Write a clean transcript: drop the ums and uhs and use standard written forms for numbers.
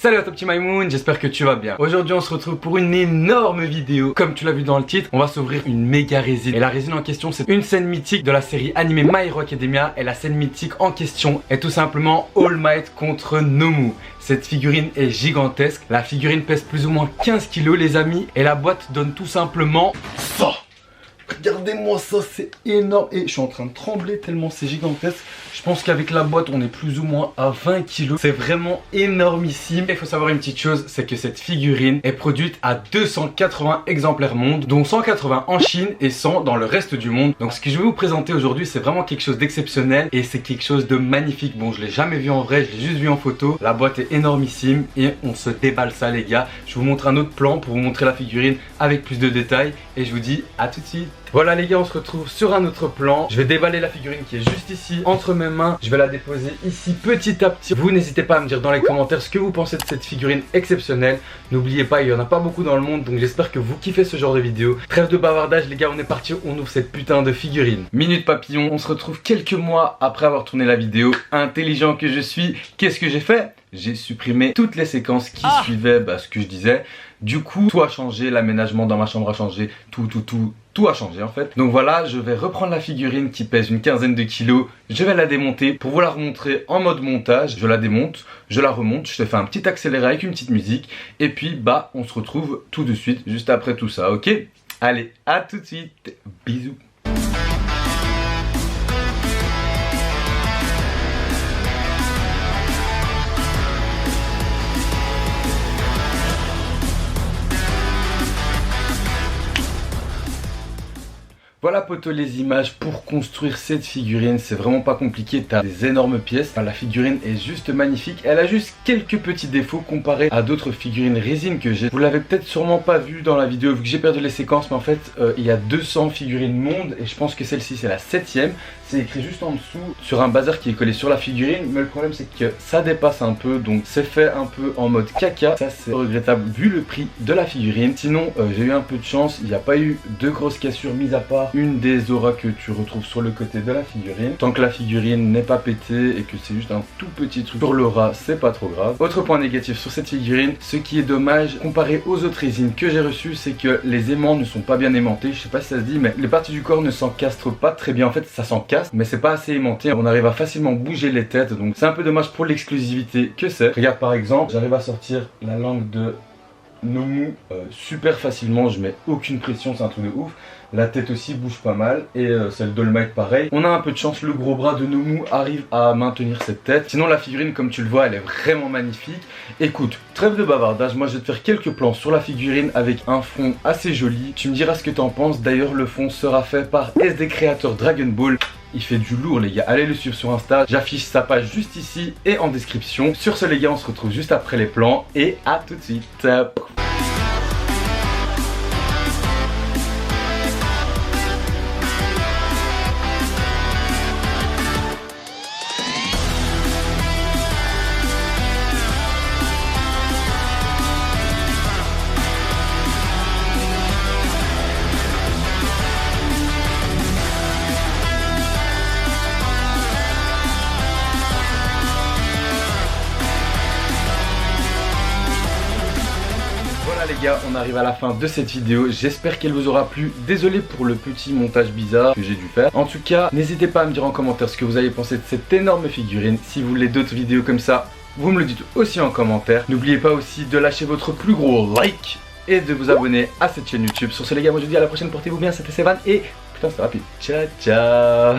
Salut à toi petit Maïmoun, j'espère que tu vas bien. Aujourd'hui on se retrouve pour une énorme vidéo. Comme tu l'as vu dans le titre, on va s'ouvrir une méga résine. Et la résine en question c'est une scène mythique de la série animée My Hero Academia. Et la scène mythique en question est tout simplement All Might contre Nomu. Cette figurine est gigantesque. La figurine pèse plus ou moins 15 kg les amis. Et la boîte donne tout simplement ça. Regardez-moi ça, c'est énorme. Et je suis en train de trembler tellement c'est gigantesque. Je pense qu'avec la boîte on est plus ou moins à 20 kg. C'est vraiment énormissime. Et il faut savoir une petite chose, c'est que cette figurine est produite à 280 exemplaires monde, dont 180 en Chine et 100 dans le reste du monde. Donc ce que je vais vous présenter aujourd'hui c'est vraiment quelque chose d'exceptionnel. Et c'est quelque chose de magnifique. Bon, je l'ai jamais vu en vrai, je l'ai juste vu en photo. La boîte est énormissime et on se déballe ça les gars. Je vous montre un autre plan pour vous montrer la figurine avec plus de détails. Et je vous dis à tout de suite. Voilà les gars, on se retrouve sur un autre plan. Je vais déballer la figurine qui est juste ici entre mes mains. Je vais la déposer ici petit à petit. Vous n'hésitez pas à me dire dans les commentaires ce que vous pensez de cette figurine exceptionnelle. N'oubliez pas, il n'y en a pas beaucoup dans le monde, donc j'espère que vous kiffez ce genre de vidéo. Trêve de bavardage les gars, on est parti, on ouvre cette putain de figurine. Minute papillon, on se retrouve quelques mois après avoir tourné la vidéo. Intelligent que je suis, qu'est-ce que j'ai fait? J'ai supprimé toutes les séquences qui suivaient ce que je disais. Du coup, tout a changé, l'aménagement dans ma chambre a changé, tout a changé en fait. Donc voilà, je vais reprendre la figurine qui pèse une quinzaine de kilos. Je vais la démonter pour vous la remontrer en mode montage. Je la démonte, je la remonte, je te fais un petit accéléré avec une petite musique. Et puis on se retrouve tout de suite, juste après tout ça, ok? Allez, à tout de suite, bisous. Voilà poto les images pour construire cette figurine, c'est vraiment pas compliqué, t'as des énormes pièces, la figurine est juste magnifique, elle a juste quelques petits défauts comparés à d'autres figurines résine que j'ai. Vous l'avez peut-être sûrement pas vu dans la vidéo vu que j'ai perdu les séquences, mais en fait il y a 200 figurines monde et je pense que celle-ci c'est la 7ème. C'est écrit juste en dessous sur un bazar qui est collé sur la figurine, mais le problème c'est que ça dépasse un peu, donc c'est fait un peu en mode caca. Ça c'est regrettable vu le prix de la figurine. Sinon j'ai eu un peu de chance, il n'y a pas eu de grosses cassures mis à part une des auras que tu retrouves sur le côté de la figurine. Tant que la figurine n'est pas pétée et que c'est juste un tout petit truc sur l'aura, c'est pas trop grave. Autre point négatif sur cette figurine, ce qui est dommage comparé aux autres résines que j'ai reçues, c'est que les aimants ne sont pas bien aimantés. Je sais pas si ça se dit, mais les parties du corps ne s'encastrent pas très bien. En fait ça s'encastre mais c'est pas assez aimanté, on arrive à facilement bouger les têtes, donc c'est un peu dommage pour l'exclusivité que c'est. Regarde par exemple, j'arrive à sortir la langue de Nomu super facilement, je mets aucune pression, c'est un truc de ouf. La tête aussi bouge pas mal et celle d'All Might pareil. On a un peu de chance, le gros bras de Nomu arrive à maintenir cette tête. Sinon la figurine comme tu le vois elle est vraiment magnifique. Écoute, trêve de bavardage, moi je vais te faire quelques plans sur la figurine avec un fond assez joli. Tu me diras ce que t'en penses, d'ailleurs le fond sera fait par SD Creator Dragon Ball. Il fait du lourd les gars, allez le suivre sur Insta, j'affiche sa page juste ici et en description. Sur ce les gars, on se retrouve juste après les plans et à tout de suite. Les gars, on arrive à la fin de cette vidéo, j'espère qu'elle vous aura plu. Désolé pour le petit montage bizarre que j'ai dû faire. En tout cas, n'hésitez pas à me dire en commentaire ce que vous avez pensé de cette énorme figurine. Si vous voulez d'autres vidéos comme ça, vous me le dites aussi en commentaire. N'oubliez pas aussi de lâcher votre plus gros like et de vous abonner à cette chaîne YouTube. Sur ce les gars, moi je vous dis à la prochaine, portez-vous bien, c'était Sevan et putain c'était rapide. Ciao ciao.